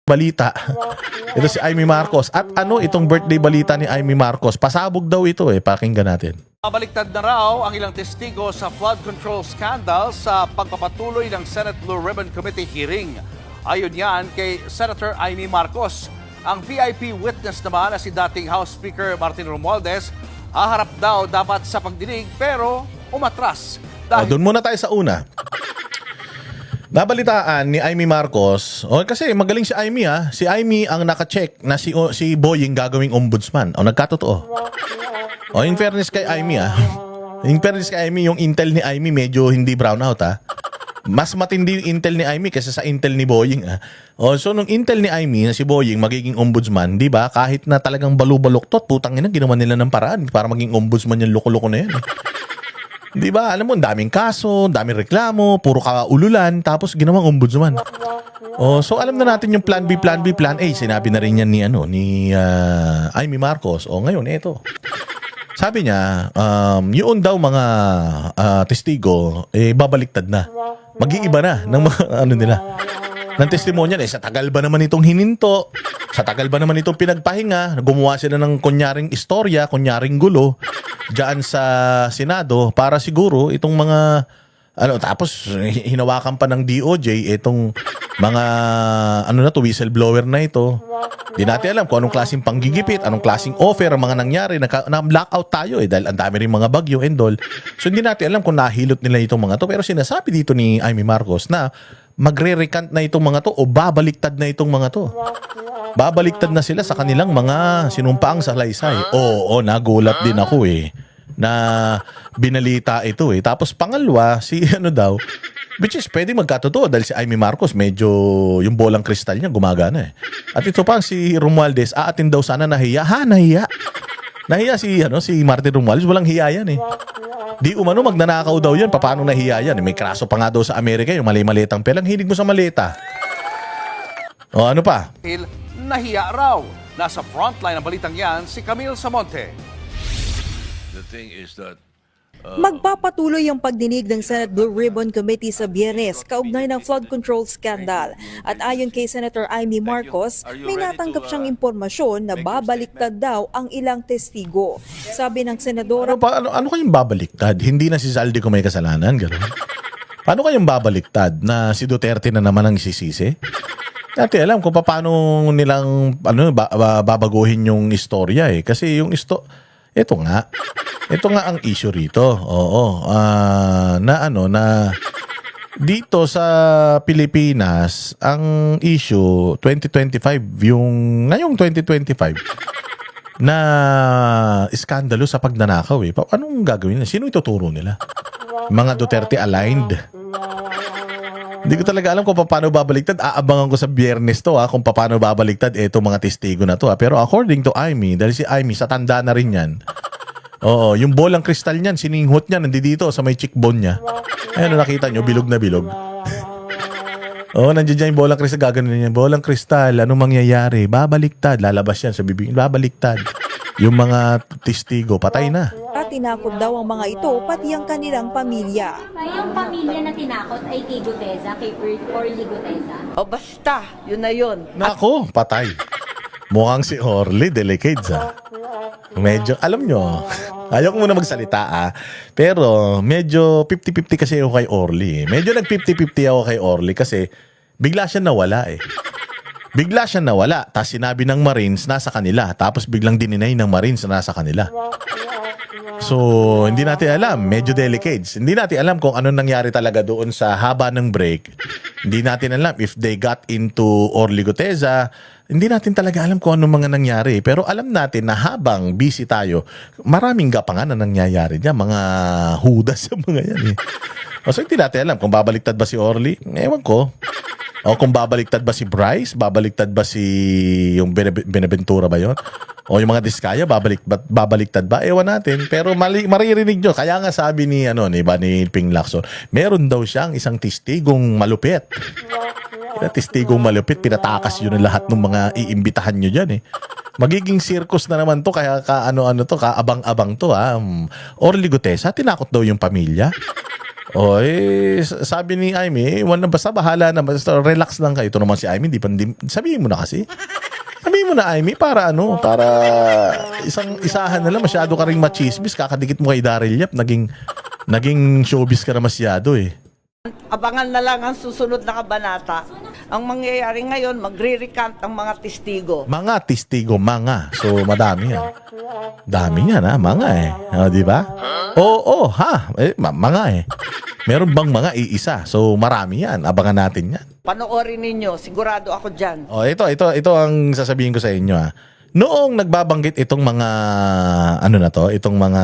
balita. Ito si Amy Marcos. At ano itong birthday balita ni Amy Marcos? Pasabog daw ito pakinggan natin. Baliktad na raw ang ilang testigo sa flood control scandal sa pagpapatuloy ng Senate Blue Ribbon Committee hearing. Ayon yan kay Senator Amy Marcos. Ang VIP witness naman na si dating House Speaker Martin Romualdez, haharap daw dapat sa pagdinig pero umatras. Doon muna tayo sa una. Nabalitaan ni Amy Marcos, kasi magaling si Amy Si Amy ang naka-check na si Boying gagawing ombudsman. Nagkatotoo. In fairness kay Amy In fairness kay Amy, yung intel ni Amy medyo hindi brownout Mas matindi yung intel ni Amy kaysa sa intel ni Boying So nung intel ni Amy na si Boying magiging ombudsman, di ba? Kahit na talagang balubaluktot, putang ina, ginawa nila ng paraan para maging ombudsman yung loko-loko na yan. Di ba? Alam mo, daming kaso, daming reklamo, puro kaululan, tapos ginawang ombudsman. So alam na natin yung plan B, plan B, plan A. Sinabi na rin yan ni Amy Marcos. Ngayon, eto. Sabi niya, yun daw mga testigo, babaliktad na. Mag-iiba na ng mga nila. Ng testimonya sa tagal ba naman itong hininto? Sa tagal ba naman itong pinagpahinga? Gumawa sila ng kunyaring istorya, kunyaring gulo diyan sa Senado para siguro itong mga tapos hinawakan pa ng DOJ itong mga whistleblower na ito. Di natin alam kung anong klaseng panggigipit, anong klaseng offer ang mga nangyari. Na-blackout tayo dahil ang dami rin mga bagyo and all. So hindi natin alam kung nahilot nila itong mga to. Pero sinasabi dito ni Amy Marcos na magre-recant na itong mga to o babaliktad na itong mga to. Babaliktad na sila sa kanilang mga sinumpaang salaysay. Nagulat din ako na binalita ito Tapos pangalawa, si which is pwede magkatotoo dahil si Amy Marcos medyo yung bolang kristal niya gumagana At ito pa si Romualdez, aatin daw sana nahiya. Nahiya. Nahiya si Martin Romualdez, walang hiya yan Di umano magnanakaw daw yan. Paano nahiya yan? May kraso pa nga daw sa Amerika yung mali-malitang pelang. Hilig mo sa malita. Ano pa? Nahiya raw. Nasa frontline ng balitang yan si Camille Samonte. The thing is that Magpapatuloy ang pagdinig ng Senate Blue Ribbon Committee sa Biyernes kaugnay ng flood control scandal. At ayon kay Senator Amy Marcos, may natanggap siyang impormasyon na babaliktad daw ang ilang testigo. Sabi ng senadora, Ano kayong babaliktad? Hindi na si Zaldi ko may kasalanan? Gano'n? Paano kayong babaliktad na si Duterte na naman ang isisisi? Dati alam kung paano nilang babaguhin yung istorya Kasi yung ito nga ang issue rito. Na dito sa Pilipinas, ang issue 2025 ngayong 2025 na iskandalo sa pagnanakaw Anong gagawin nila? Sino ituturo nila? Mga Duterte aligned. Hindi ko talaga alam kung paano babaliktad. Aabangan ko sa Biyernes to kung paano babaliktad itong mga testigo na to Pero according to Amy, dahil si Amy sa tanda na rin yan. Yung bolang kristal niyan, sininghot niya, nandito sa may cheekbone niya. Nakita nyo, bilog na bilog. Nandiyan dyan yung bolang kristal, gaganon niya. Bolang kristal, anong mangyayari? Babaliktad, lalabas yan sa bibig. Babaliktad. Yung mga testigo, patay na. at tinakot daw ang mga ito, pati ang kanilang pamilya. Yung pamilya na tinakot ay kay Guteza, kay Orly Guteza? O basta, yun na yun. Nako, patay. Mukhang si Orly, delicades Medyo, alam nyo, ayaw ko muna magsalita pero medyo 50-50 kasi ako kay Orly. Medyo nag-50-50 ako kay Orly kasi bigla siya nawala Bigla siya nawala. Tapos sinabi ng Marines nasa kanila. Tapos biglang dininay ng Marines na nasa kanila. So, hindi natin alam. Medyo delicates. Hindi natin alam kung ano nangyari talaga doon sa haba ng break. Hindi natin alam if they got into Orly Guteza. Hindi natin talaga alam kung ano mga nangyari. Pero alam natin na habang busy tayo, maraming gapangan na nangyayari niya. Mga hudas yung mga yan So, hindi natin alam kung babaliktad ba si Orly. Ewan ko. O kung babaliktad ba si Bryce, babaliktad ba si yung Benaventura ba yon? O yung mga Diskaya, babaliktad ba? Ewan natin. Pero maririnig nyo. Kaya nga sabi ni Ping Lacson, meron daw siyang isang testigong malupit. Testigong malupit, pinatakas yun lahat ng mga iimbitahan nyo dyan Magiging circus na naman to, kaya kaabang-abang to Orly Guteza, tinakot daw yung pamilya. O, sabi ni Amy, basta bahala na, basta relax lang kayo. Ito naman si Amy, sabihin mo na kasi. Sabihin mo na, Amy, para isahan na lang, masyado ka rin machismis, kakadikit mo kay Daryl Yap, naging showbiz ka na masyado eh. Abangan na lang ang susunod na kabanata. Ang mangyayari ngayon, magre-recant ang mga testigo. Mga testigo, mga. So, madami yan. Dami yan, ha? Mga eh. O, di ba? Oo, ha? Mga eh. Meron bang mga iisa? So, marami yan. Abangan natin yan. Panoorin ninyo, sigurado ako dyan. O, ito ang sasabihin ko sa inyo, ha? Noong nagbabanggit itong mga, itong mga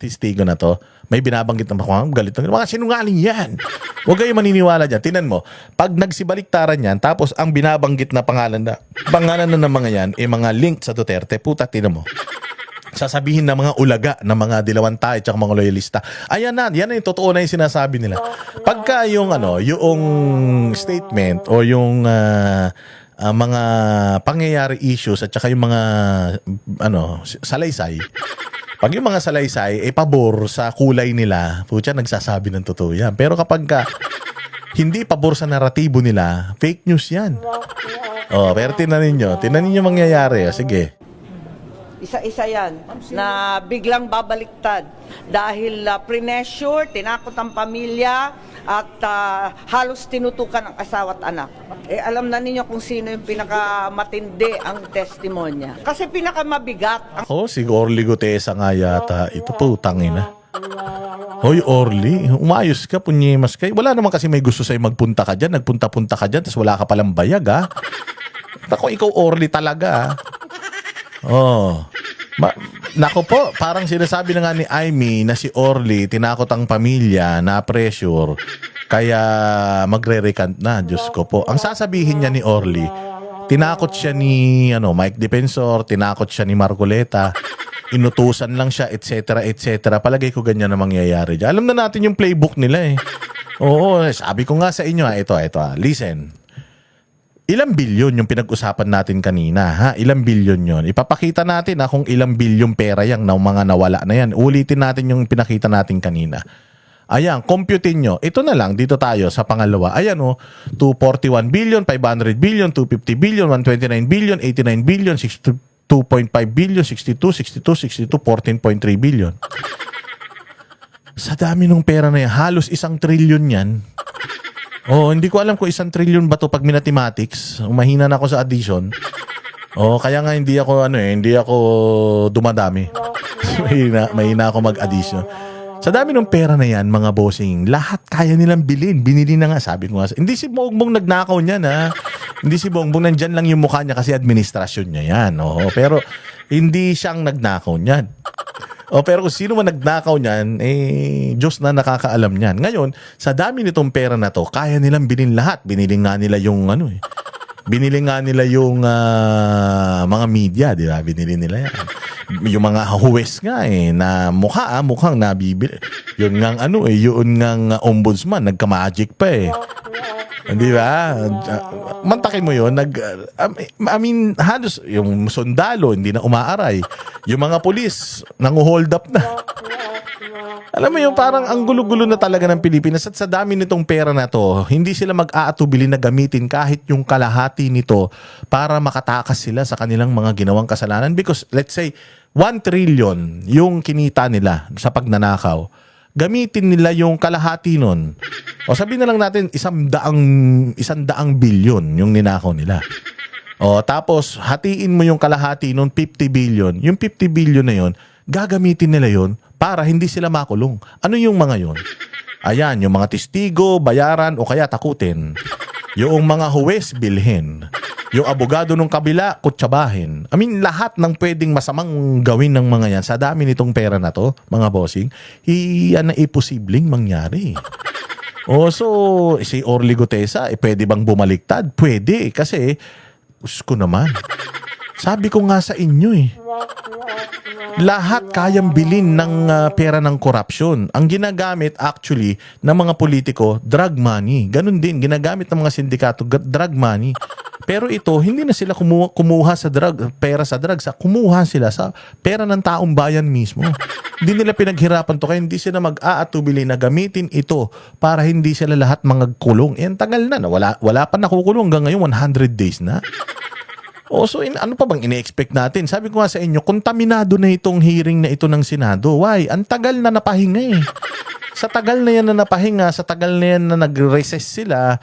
testigo na to, may binabanggit na galit ng mga sinungaling yan. Huwag kayo maniniwala dyan. Tinan mo, pag nagsibaliktaran yan, tapos ang binabanggit na pangalan na ng mga yan, mga link sa Duterte, puta, tinan mo. Sasabihin ng mga ulaga, ng mga dilawantay, tsaka mga loyalista. Ayan na, yan na yung totoo na yung sinasabi nila. Pagka yung statement o yung mga pangyayari issues at tsaka yung mga salaysay, pag yung mga salaysay pabor sa kulay nila, putya, nagsasabi ng totoo yan. Pero kapag hindi pabor sa naratibo nila, fake news yan. Pero tinan ninyo mangyayari. Sige. Isa-isa yan na biglang babaliktad dahil pressure, tinakot ang pamilya at halos tinutukan ang asawa at anak. Alam na ninyo kung sino yung pinakamatindi ang testimonya. Kasi pinakamabigat. Si Orly Gutesa nga yata. Ito po, tangina. Hoy, Orly, umayos ka, punyemas ka. Wala naman kasi may gusto sa'yo magpunta ka dyan. Nagpunta-punta ka dyan, tapos wala ka palang bayag, ha? Ako, ikaw Orly talaga, ha? Nako po, parang sinasabi na nga ni Amy na si Orly tinakot ang pamilya na pressure kaya magre-recant na. Diyos ko po. Ang sasabihin niya ni Orly, tinakot siya ni Mike Defensor, tinakot siya ni Marcoleta, inutusan lang siya, etc. etc. Palagay ko ganyan na mangyayari dyan. Alam na natin yung playbook nila eh. Oo, sabi ko nga sa inyo, ito, listen. Ilang bilyon yung pinag-usapan natin kanina, ha? Ilang bilyon yon. Ipapakita natin kung ilang bilyon pera yang na mga nawala na yan. Ulitin natin yung pinakita natin kanina. Ayan, computein nyo. Ito na lang, dito tayo sa pangalawa. Ayan 241 billion, 500 billion, 250 billion, 129 billion, 89 billion, 62.5 billion, 62, 62, 62, 14.3 billion. Sa dami ng pera na yan, halos 1 trillion yan. Hindi ko alam kung 1 trillion ba to pag mathematics. Mahina na ako sa addition. Kaya nga hindi ako dumadami. mahina ako mag-addition. Sa dami ng pera na yan, mga bossing, lahat kaya nilang bilhin. Binili na nga, sabi ko nga. Hindi si Bongbong nagnakaw niyan, ha? Hindi si Bongbong, nandyan lang yung mukha niya kasi administrasyon niya yan. Pero hindi siyang nagnakaw niyan. Pero kung sino man nagnakaw niyan, Diyos na nakakaalam niyan. Ngayon, sa dami nitong pera na to, kaya nilang bilhin lahat. Binili nga nila yung binili nga nila yung mga media, di ba? Binili nila yan. Yung mga huwes nga na mukhang nabibili. Yun ngang yun ngang ombudsman, nagka-magic pa Di ba? Mantakin mo yun. Halos yung sundalo, hindi na umaaray. Yung mga pulis, nangu-hold up na. Alam mo yung parang ang gulo-gulo na talaga ng Pilipinas at sa dami nitong pera na to, hindi sila mag-aatubili na gamitin kahit yung kalahati nito para makatakas sila sa kanilang mga ginawang kasalanan. Because let's say, 1 trillion yung kinita nila sa pagnanakaw. Gamitin nila yung kalahati nun. Sabihin na lang natin, 100 billion yung ninakaw nila. Tapos, hatiin mo yung kalahati nun, 50 billion. Yung 50 billion na yun, gagamitin nila yun para hindi sila makulong. Ano yung mga yun? Ayan, yung mga testigo, bayaran, o kaya takutin. Yung mga huwes, bilhin. Yung abogado ng kabila, kutsabahin. Lahat ng pwedeng masamang gawin ng mga yan, sa dami nitong pera na to, mga bossing, yan na posibleng mangyari. So, si Orly Gutesa, pwede bang bumaliktad? Pwede, kasi, ko naman. Sabi ko nga sa inyo lahat kayang bilhin ng pera ng korupsyon. Ang ginagamit actually ng mga politiko, drug money. Ganun din, ginagamit ng mga sindikato, drug money. Pero ito, hindi na sila kumuha sa pera sa drugs. Kumuha sila sa pera ng taong bayan mismo. Hindi nila pinaghirapan to, kaya hindi sila mag-aatubili na gamitin ito para hindi sila lahat mga kulong. Eh, ang tagal na. Wala pa nakukulong hanggang ngayon, 100 days na. O so, ano pa bang ine-expect natin? Sabi ko nga sa inyo, kontaminado na itong hearing na ito ng Senado. Why? Ang tagal na napahinga eh. Sa tagal na yan na napahinga, sa tagal na yan na nag-recess sila,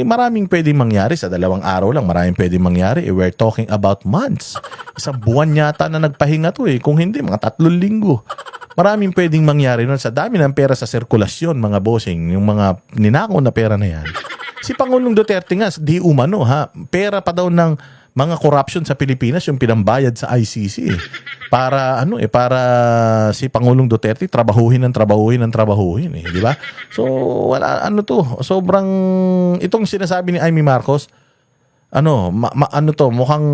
maraming pwedeng mangyari. Sa 2 araw lang, maraming pwedeng mangyari. We're talking about months. Isang buwan yata na nagpahinga to eh. Kung hindi, mga 3 linggo. Maraming pwedeng mangyari nun. Sa dami ng pera sa sirkulasyon, mga bossing, yung mga ninakaw na pera na yan. Si Pangulong Duterte nga, di umano ha, pera pa daw ng mga corruption sa Pilipinas yung pinambayad sa ICC eh. Para para si Pangulong Duterte trabahuhin eh, di ba? So wala sobrang itong sinasabi ni Amy Marcos mukhang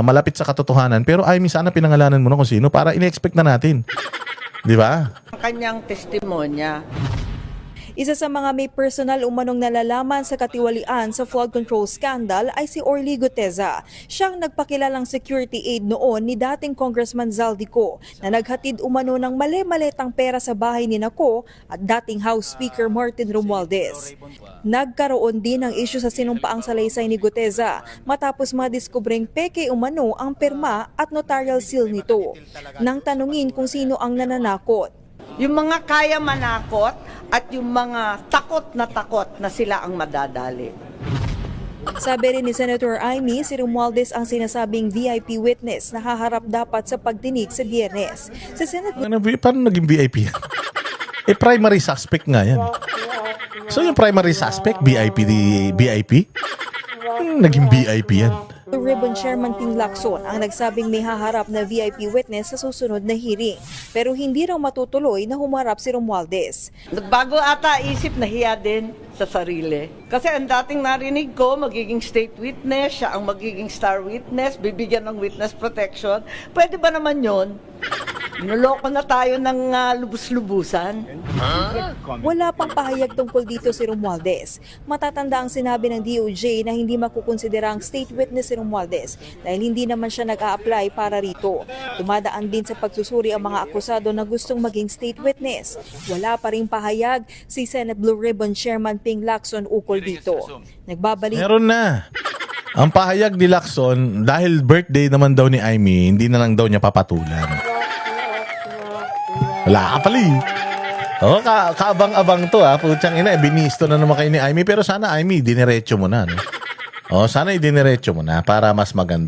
malapit sa katotohanan, pero Amy, sana pinangalanan mo na kung sino para ine-expect na natin. Di ba? Ang kanyang testimonya. Isa sa mga may personal umanong nalalaman sa katiwalian sa flood control scandal ay si Orly Guteza. Siyang nagpakilalang security aid noon ni dating Congressman Zaldico na naghatid umano ng mali-maletang pera sa bahay ni Nako at dating House Speaker Martin Romualdez. Nagkaroon din ng isyu sa sinumpaang salaysay ni Guteza matapos madiskubring peke umano ang pirma at notarial seal nito. Nang tanungin kung sino ang nananakot, Yung mga kaya manakot at yung mga takot na sila ang madadali. sabi rin ni Senator Amy, si Romualdez ang sinasabing VIP witness na haharap dapat sa pagdinig sa Biyernes. Sa Senate Paano naging VIP yan? Primary suspect nga yan. So yung primary suspect, VIP? Naging VIP yan. Ribbon Chairman Ping Lacson ang nagsabing may haharap na VIP witness sa susunod na hearing. Pero hindi raw matutuloy na humarap si Romualdez. Nagbago ata isip, nahiya din sa sarili. Kasi ang dating narinig ko, magiging state witness, siya ang magiging star witness, bibigyan ng witness protection. Pwede ba naman yon? Niloloko na tayo ng lubus-lubusan. Wala pang pahayag tungkol dito si Romualdez. Matatanda ang sinabi ng DOJ na hindi makukonsidera ang state witness si Romualdez dahil hindi naman siya nag-a-apply para rito. Dumadaan din sa pagsusuri ang mga akusado na gustong maging state witness. Wala pa ring pahayag si Senate Blue Ribbon Chairman Ping Lacson ukol dito. Nagbabalik Meron na. Ang pahayag ni Lacson, dahil birthday naman daw ni Amy, hindi na lang daw niya papatulan. Wala ka pala eh. Kaabang-abang to ha. Putsang ina, binisto na naman kayo ni Amy. Pero sana Amy, diniretso mo na. No? Sana idiniretso mo na para mas maganda.